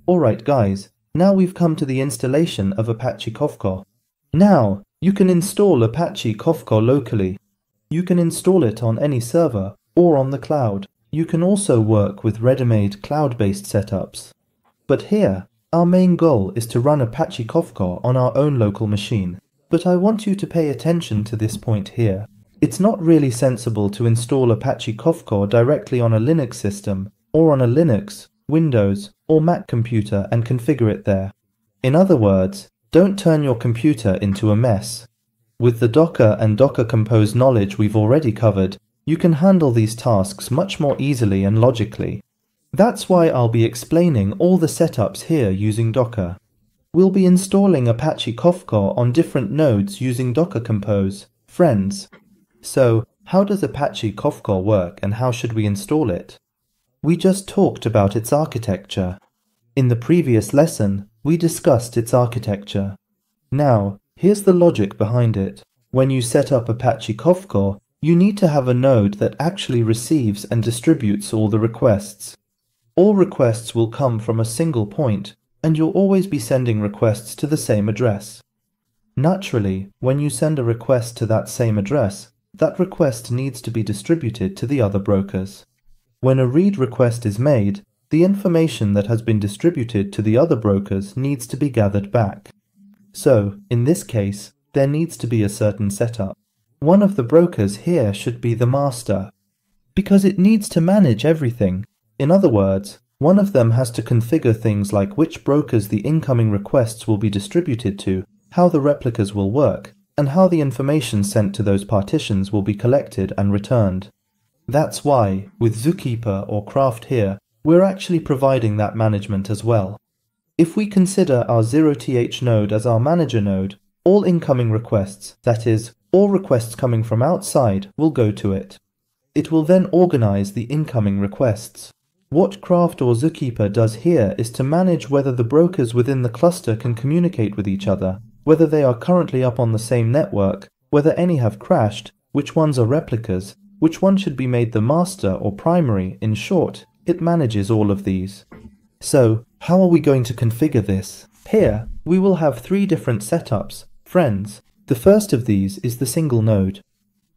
Alright guys, now we've come to the installation of Apache Kafka. Now, you can install Apache Kafka locally. You can install it on any server or on the cloud. You can also work with ready-made cloud-based setups. But here, our main goal is to run Apache Kafka on our own local machine. But I want you to pay attention to this point here. It's not really sensible to install Apache Kafka directly on a Linux system or on a Linux, Windows, or Mac computer and configure it there. In other words, don't turn your computer into a mess. With the Docker and Docker Compose knowledge we've already covered, you can handle these tasks much more easily and logically. That's why I'll be explaining all the setups here using Docker. We'll be installing Apache Kafka on different nodes using Docker Compose, friends. So, how does Apache Kafka work and how should we install it? We just talked about its architecture. In the previous lesson, we discussed its architecture. Now, here's the logic behind it. When you set up Apache Kafka, you need to have a node that actually receives and distributes all the requests. All requests will come from a single point, and you'll always be sending requests to the same address. Naturally, when you send a request to that same address, that request needs to be distributed to the other brokers. When a read request is made, the information that has been distributed to the other brokers needs to be gathered back. So, in this case, there needs to be a certain setup. One of the brokers here should be the master, because it needs to manage everything. In other words, one of them has to configure things like which brokers the incoming requests will be distributed to, how the replicas will work, and how the information sent to those partitions will be collected and returned. That's why, with Zookeeper or KRaft here, we're actually providing that management as well. If we consider our 0th node as our manager node, all incoming requests, that is, all requests coming from outside, will go to it. It will then organize the incoming requests. What KRaft or Zookeeper does here is to manage whether the brokers within the cluster can communicate with each other, whether they are currently up on the same network, whether any have crashed, which ones are replicas, which one should be made the master or primary. In short, it manages all of these. So, how are we going to configure this? Here, we will have 3 different setups, friends. The first of these is the single node.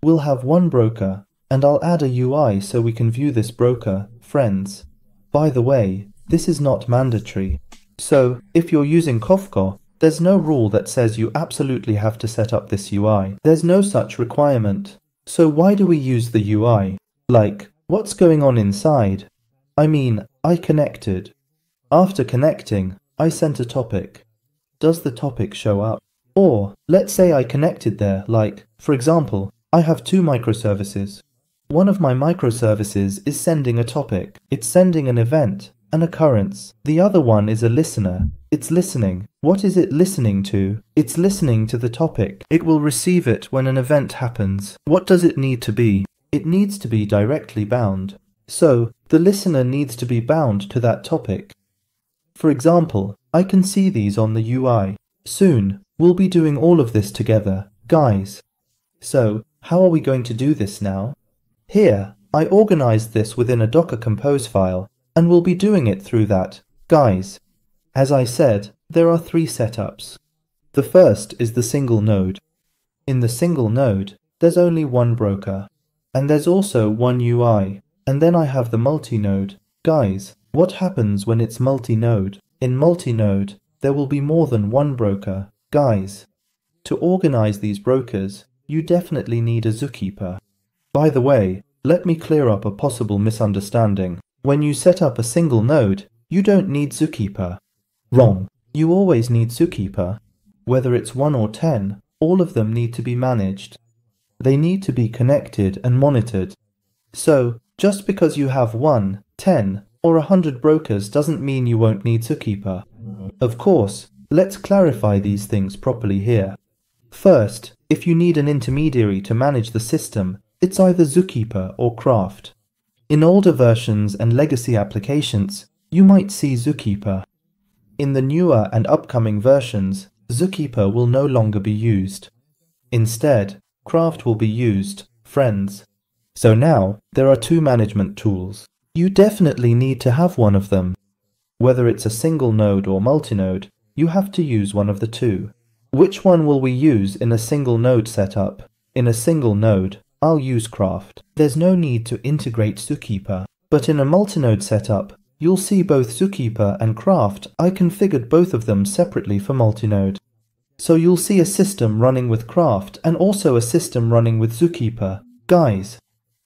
We'll have one broker, and I'll add a UI so we can view this broker, friends. By the way, this is not mandatory. So, if you're using Kafka, there's no rule that says you absolutely have to set up this UI. There's no such requirement. So why do we use the UI? Like, what's going on inside? I mean, I connected. After connecting, I sent a topic. Does the topic show up? Or, let's say I connected there, like, for example, I have 2 microservices. One of my microservices is sending a topic. It's sending an event, an occurrence. The other one is a listener. It's listening. What is it listening to? It's listening to the topic. It will receive it when an event happens. What does it need to be? It needs to be directly bound. So, the listener needs to be bound to that topic. For example, I can see these on the UI. Soon, we'll be doing all of this together, guys. So, how are we going to do this now? Here, I organized this within a Docker Compose file, and we'll be doing it through that, guys. As I said, there are 3 setups. The first is the single node. In the single node, there's only one broker, and there's also one UI, and then I have the multi-node. Guys, what happens when it's multi-node? In multi-node, there will be more than one broker. Guys, to organize these brokers, you definitely need a Zookeeper. By the way, let me clear up a possible misunderstanding. When you set up a single node, you don't need Zookeeper. Wrong. You always need Zookeeper. Whether it's 1 or 10, all of them need to be managed. They need to be connected and monitored. So, just because you have 1, 10, or 100 brokers doesn't mean you won't need Zookeeper. Of course, let's clarify these things properly here. First, if you need an intermediary to manage the system, it's either Zookeeper or KRaft. In older versions and legacy applications, you might see Zookeeper. In the newer and upcoming versions, Zookeeper will no longer be used. Instead, KRaft will be used, friends. So now, there are 2 management tools. You definitely need to have one of them. Whether it's a single node or multi-node, you have to use one of the two. Which one will we use in a single node setup? In a single node, I'll use KRaft. There's no need to integrate Zookeeper. But in a multi-node setup, you'll see both Zookeeper and KRaft. I configured both of them separately for multi-node. So you'll see a system running with KRaft and also a system running with Zookeeper. Guys,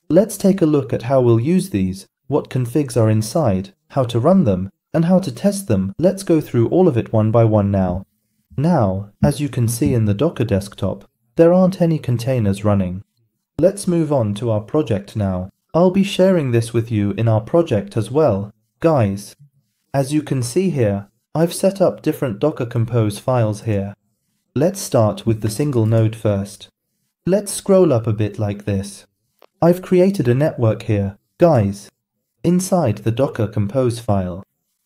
let's take a look at how we'll use these, what configs are inside, how to run them, and how to test them. Let's go through all of it one by one now. Now, as you can see in the Docker desktop, there aren't any containers running. Let's move on to our project now. I'll be sharing this with you in our project as well. Guys, as you can see here, I've set up different Docker Compose files here. Let's start with the single node first. Let's scroll up a bit like this. I've created a network here. Guys, inside the Docker Compose file,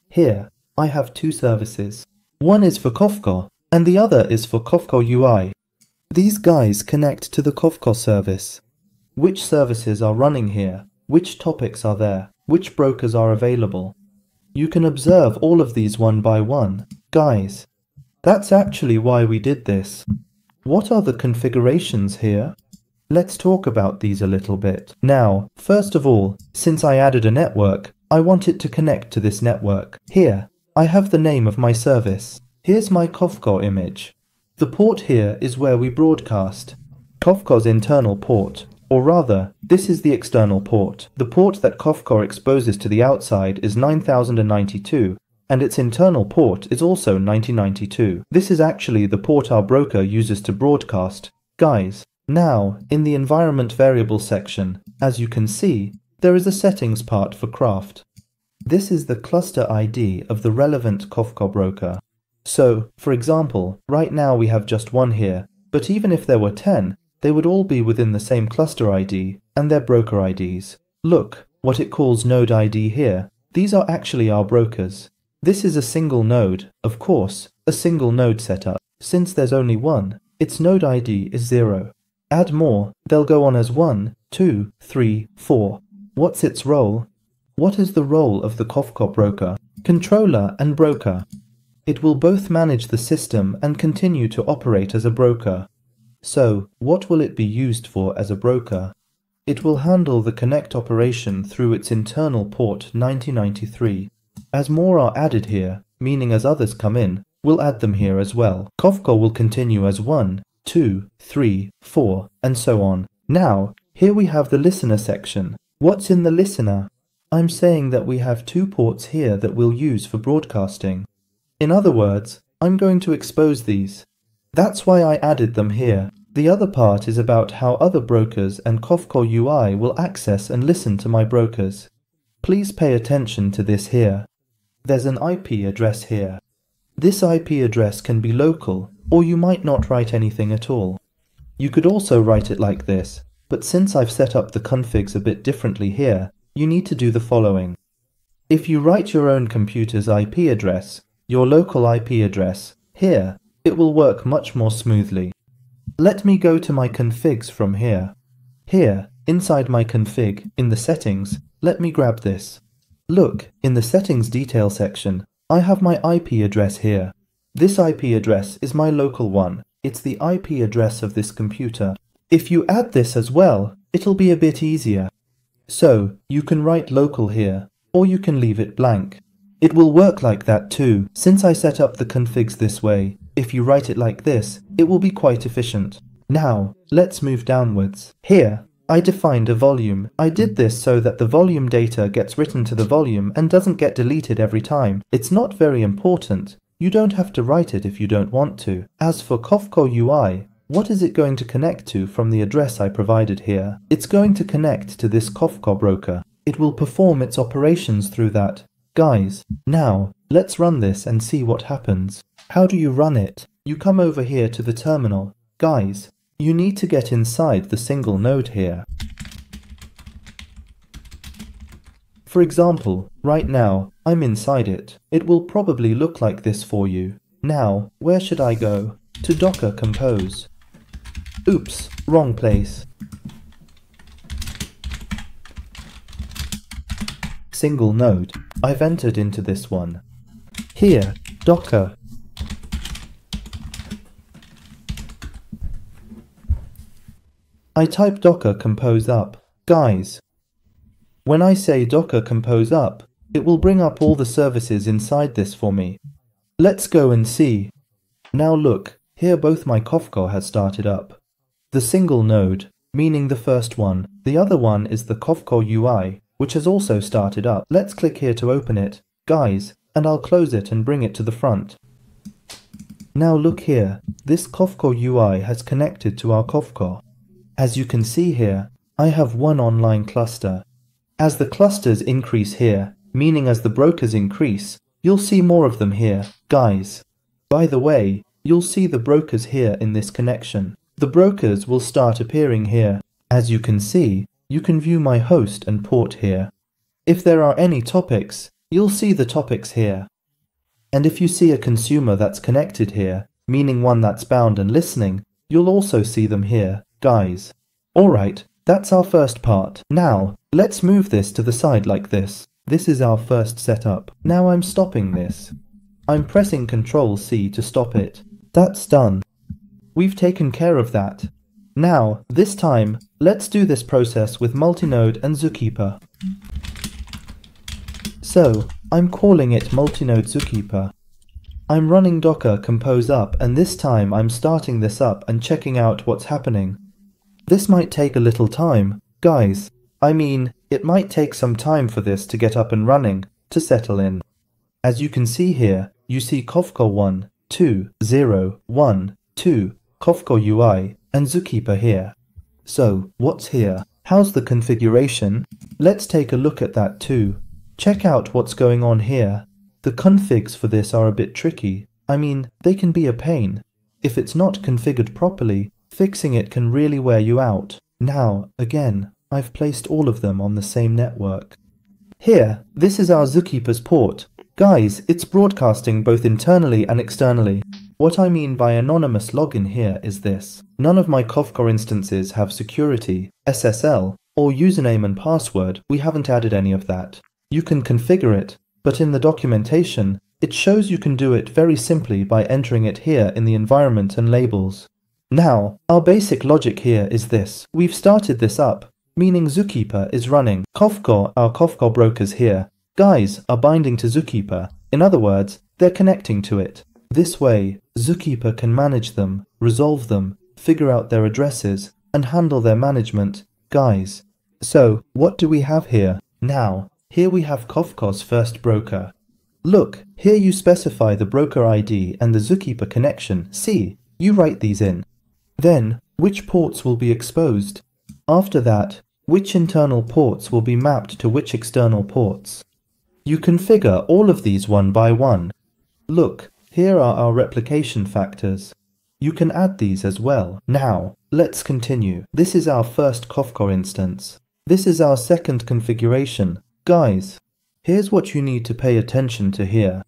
here I have two services. One is for Kafka and the other is for Kafka UI. These guys connect to the Kafka service. Which services are running here? Which topics are there? Which brokers are available? You can observe all of these one by one. Guys, that's actually why we did this. What are the configurations here? Let's talk about these a little bit. Now, first of all, since I added a network, I want it to connect to this network. Here, I have the name of my service. Here's my Kafka image. The port here is where we broadcast. Kafka's internal port, or rather, this is the external port. The port that Kafka exposes to the outside is 9092, and its internal port is also 9092. This is actually the port our broker uses to broadcast. Guys, now, in the environment variable section, as you can see, there is a settings part for KRaft. This is the cluster ID of the relevant Kafka broker. So, for example, right now we have just one here, but even if there were 10, they would all be within the same cluster ID and their broker IDs. Look, what it calls node ID here. These are actually our brokers. This is a single node, of course, a single node setup. Since there's only one, its node ID is 0. Add more, they'll go on as 1, 2, 3, 4. What's its role? What is the role of the Kafka broker? Controller and broker. It will both manage the system and continue to operate as a broker. So, what will it be used for as a broker? It will handle the connect operation through its internal port 9093. As more are added here, meaning as others come in, we'll add them here as well. Kafka will continue as 1, 2, 3, 4, and so on. Now, here we have the listener section. What's in the listener? I'm saying that we have two ports here that we'll use for broadcasting. In other words, I'm going to expose these. That's why I added them here. The other part is about how other brokers and Kafka UI will access and listen to my brokers. Please pay attention to this here. There's an IP address here. This IP address can be local, or you might not write anything at all. You could also write it like this, but since I've set up the configs a bit differently here, you need to do the following. If you write your own computer's IP address, your local IP address, here, it will work much more smoothly. Let me go to my configs from here. Here, inside my config, in the settings, let me grab this. Look, in the settings detail section, I have my IP address here. This IP address is my local one. It's the IP address of this computer. If you add this as well, it'll be a bit easier. So, you can write local here, or you can leave it blank. It will work like that too. Since I set up the configs this way, if you write it like this, it will be quite efficient. Now, let's move downwards. Here, I defined a volume. I did this so that the volume data gets written to the volume and doesn't get deleted every time. It's not very important. You don't have to write it if you don't want to. As for Kafka UI, what is it going to connect to from the address I provided here? It's going to connect to this Kafka broker. It will perform its operations through that. Guys, now, let's run this and see what happens. How do you run it? You come over here to the terminal. Guys, you need to get inside the single node here. For example, right now, I'm inside it. It will probably look like this for you. Now, where should I go? To Docker Compose. Oops, wrong place. Single node. I've entered into this one. Here, Docker. I type Docker compose up. Guys, when I say Docker compose up, it will bring up all the services inside this for me. Let's go and see. Now look, here both my Kafka has started up. The single node, meaning the first one. The other one is the Kafka UI, which has also started up. Let's click here to open it, guys, and I'll close it and bring it to the front. Now look here, this Kafka UI has connected to our Kafka. As you can see here, I have one online cluster. As the clusters increase here, meaning as the brokers increase, you'll see more of them here, guys. By the way, you'll see the brokers here in this connection. The brokers will start appearing here. As you can see, you can view my host and port here. If there are any topics, you'll see the topics here. And if you see a consumer that's connected here, meaning one that's bound and listening, you'll also see them here, guys. Alright, that's our first part. Now, let's move this to the side like this. This is our first setup. Now I'm stopping this. I'm pressing Ctrl+C to stop it. That's done. We've taken care of that. Now, this time, let's do this process with multinode and Zookeeper. So, I'm calling it multinode Zookeeper. I'm running Docker compose up, and this time I'm starting this up and checking out what's happening. This might take a little time, guys. I mean, it might take some time for this to get up and running, to settle in. As you can see here, you see Kafka 1, 2, 0, 1, 2, Kafka UI, and Zookeeper here. So, what's here? How's the configuration? Let's take a look at that too. Check out what's going on here. The configs for this are a bit tricky. I mean, they can be a pain. If it's not configured properly, fixing it can really wear you out. Now, again, I've placed all of them on the same network. Here, this is our Zookeeper's port. Guys, it's broadcasting both internally and externally. What I mean by anonymous login here is this. None of my Kafka instances have security, SSL, or username and password. We haven't added any of that. You can configure it, but in the documentation, it shows you can do it very simply by entering it here in the environment and labels. Now, our basic logic here is this. We've started this up, meaning Zookeeper is running. Kafka, our Kafka brokers here, guys, are binding to Zookeeper. In other words, they're connecting to it. This way, Zookeeper can manage them, resolve them, figure out their addresses, and handle their management, guys. So, what do we have here? Now, here we have Kafka's first broker. Look, here you specify the broker ID and the Zookeeper connection. See, you write these in. Then, which ports will be exposed? After that, which internal ports will be mapped to which external ports? You configure all of these one by one. Look, here are our replication factors. You can add these as well. Now, let's continue. This is our first Kafka instance. This is our second configuration. Guys, here's what you need to pay attention to here.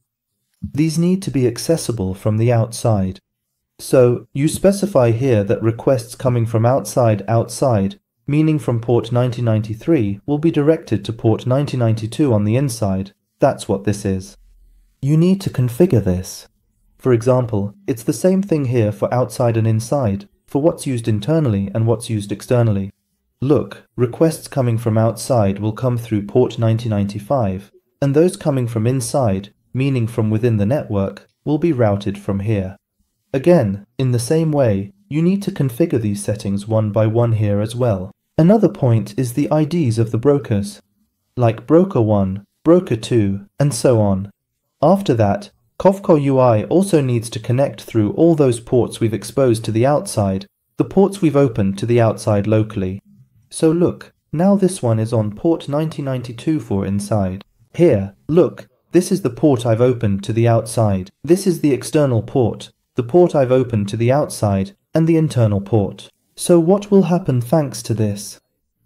These need to be accessible from the outside. So, you specify here that requests coming from outside, meaning from port 9093, will be directed to port 9092 on the inside. That's what this is. You need to configure this. For example, it's the same thing here for outside and inside, for what's used internally and what's used externally. Look, requests coming from outside will come through port 9095, and those coming from inside, meaning from within the network, will be routed from here. Again, in the same way, you need to configure these settings one by one here as well. Another point is the IDs of the brokers, like broker 1, broker 2, and so on. After that, Kafka UI also needs to connect through all those ports we've exposed to the outside, the ports we've opened to the outside locally. So look, now this one is on port 9092 for inside. Here, look, this is the port I've opened to the outside. This is the external port, the port I've opened to the outside, and the internal port. So what will happen thanks to this?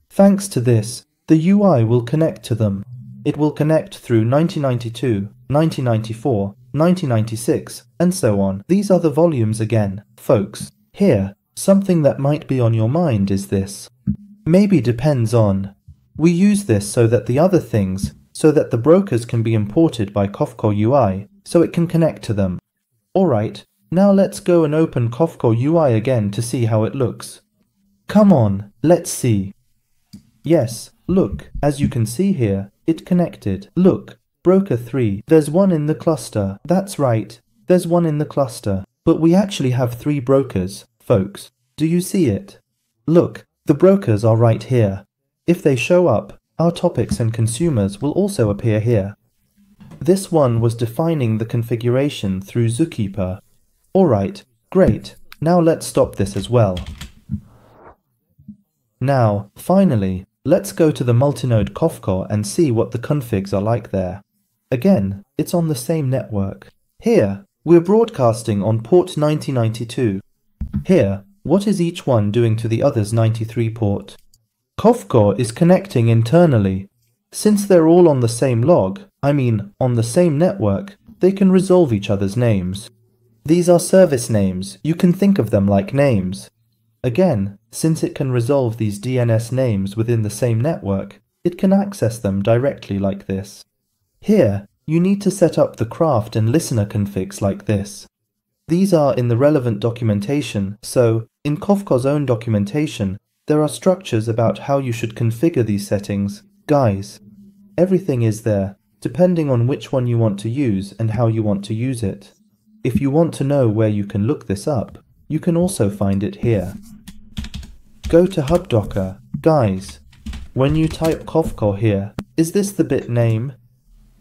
Thanks to this, the UI will connect to them. It will connect through 9092, 9094, 9096, and so on. These are the volumes again, folks. Here, something that might be on your mind is this. Maybe depends on. We use this so that the other things, so that the brokers can be imported by Kafka UI, so it can connect to them. Alright, now let's go and open Kafka UI again to see how it looks. Come on, let's see. Yes, look, as you can see here, it connected. Look, broker 3, there's one in the cluster. That's right, there's one in the cluster. But we actually have 3 brokers, folks. Do you see it? Look, the brokers are right here. If they show up, our topics and consumers will also appear here. This one was defining the configuration through Zookeeper. Alright, great. Now let's stop this as well. Now, finally, let's go to the multinode Kafka and see what the configs are like there. Again, it's on the same network. Here, we're broadcasting on port 9092. Here, what is each one doing to the other's 93 port? Kafka is connecting internally. Since they're all on the same log, on the same network, they can resolve each other's names. These are service names, you can think of them like names. Again, since it can resolve these DNS names within the same network, it can access them directly like this. Here, you need to set up the craft and listener configs like this. These are in the relevant documentation, so, in Kafka's own documentation, there are structures about how you should configure these settings. Guys, everything is there, depending on which one you want to use and how you want to use it. If you want to know where you can look this up, you can also find it here. Go to HubDocker. Guys, when you type Kafka here, is this the bit name?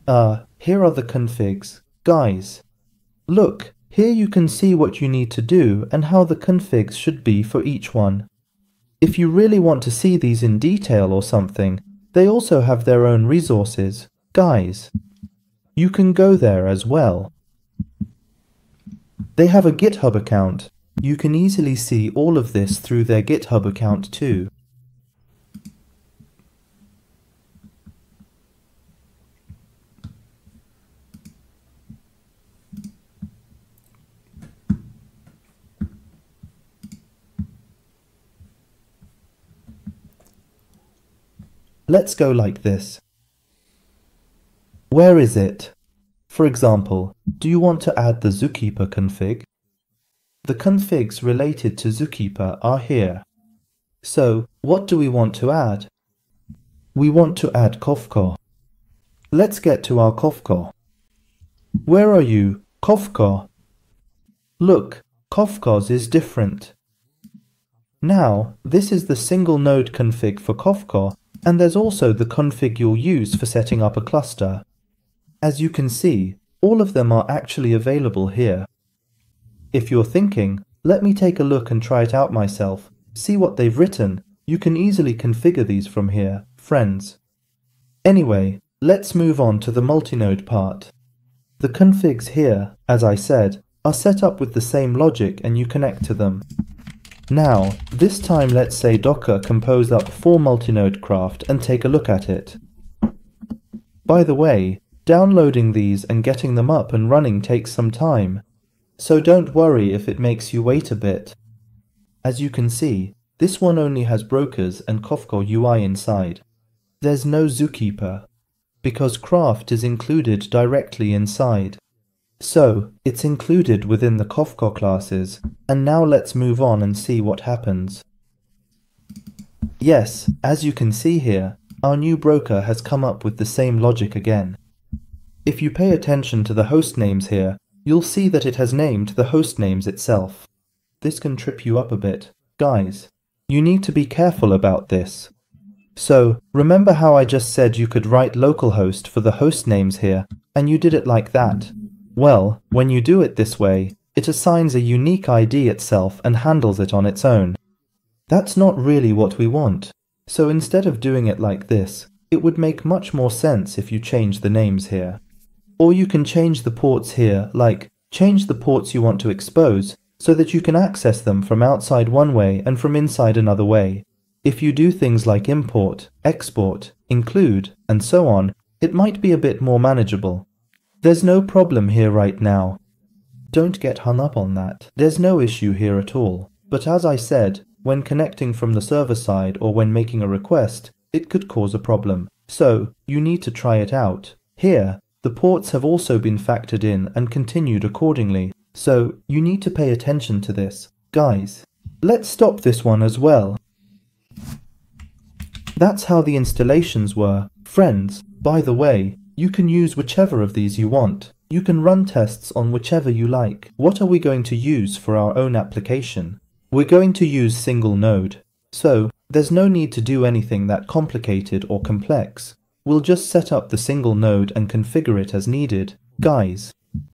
Here are the configs. Guys, look, here you can see what you need to do and how the configs should be for each one. If you really want to see these in detail or something, they also have their own resources. Guys, you can go there as well. They have a GitHub account. You can easily see all of this through their GitHub account too. Let's go like this. Where is it? For example, do you want to add the Zookeeper config? The configs related to Zookeeper are here. So, what do we want to add? We want to add Kafka. Let's get to our Kafka. Where are you, Kafka? Look, Kafka's is different. Now, this is the single node config for Kafka, and there's also the config you'll use for setting up a cluster. As you can see, all of them are actually available here. If you're thinking, let me take a look and try it out myself, see what they've written, you can easily configure these from here, friends. Anyway, let's move on to the multinode part. The configs here, as I said, are set up with the same logic and you connect to them. Now, this time let's say Docker compose up 4 multinode craft and take a look at it. By the way, downloading these and getting them up and running takes some time, so don't worry if it makes you wait a bit. As you can see, this one only has brokers and Kafka UI inside. There's no Zookeeper, because KRaft is included directly inside. So, it's included within the Kafka classes, and now let's move on and see what happens. Yes, as you can see here, our new broker has come up with the same logic again. If you pay attention to the host names here, you'll see that it has named the host names itself. This can trip you up a bit. Guys, you need to be careful about this. So, remember how I just said you could write localhost for the host names here, and you did it like that? Well, when you do it this way, it assigns a unique ID itself and handles it on its own. That's not really what we want. So instead of doing it like this, it would make much more sense if you change the names here. Or you can change the ports here, like change the ports you want to expose so that you can access them from outside one way and from inside another way. If you do things like import, export, include, and so on, it might be a bit more manageable. There's no problem here right now. Don't get hung up on that. There's no issue here at all. But as I said, when connecting from the server side or when making a request, it could cause a problem. So, you need to try it out. Here, The ports have also been factored in and continued accordingly, so you need to pay attention to this. Guys, let's stop this one as well. That's how the installations were. Friends, by the way, you can use whichever of these you want. You can run tests on whichever you like. What are we going to use for our own application? We're going to use single node. So, there's no need to do anything that complicated or complex. We'll just set up the single node and configure it as needed. Guys,